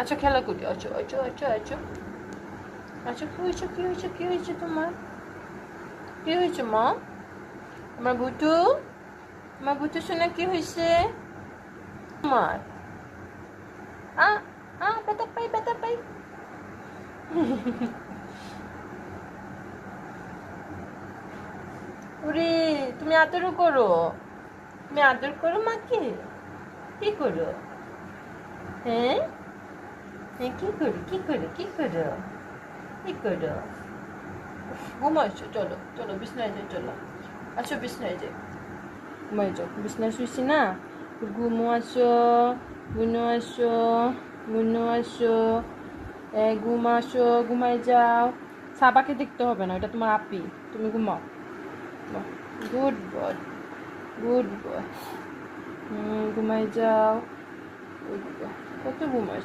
আচ্ছা খেলা করি, আচ্ছা আচ্ছা আচ্ছা আচ্ছা আচ্ছা, কি হয়েছে কি হয়েছে কি হয়েছে তোমার? কি হয়েছে মা? আমার বুটু, আমার বুটু শোনা কি হয়েছে তোমার? আ ব্যথা পাই ব্যথা পাই। ওরে, তুমি আদরও করো, তুমি আদর করো মাকে? কি করো? হ্যাঁ হ্যাঁ, কি করো কি করো কি করো কি করো? ঘুমাইছো, চলো চলো বিছনায় যাই, চলো। আচ্ছা বিছনায় যাই, ঘুমাই যাও, বিছনায় শুয়েছি না? ঘুমো আসো, গুনো আসো, গুনো আসো, ঘুম আসো, ঘুমাই যাও। সাবাকে দেখতে হবে না, এটা তোমার আপি, তুমি ঘুমাও। Good boy, good boy. ঘুমাই যাও, গুড বয়। কত ঘুমাই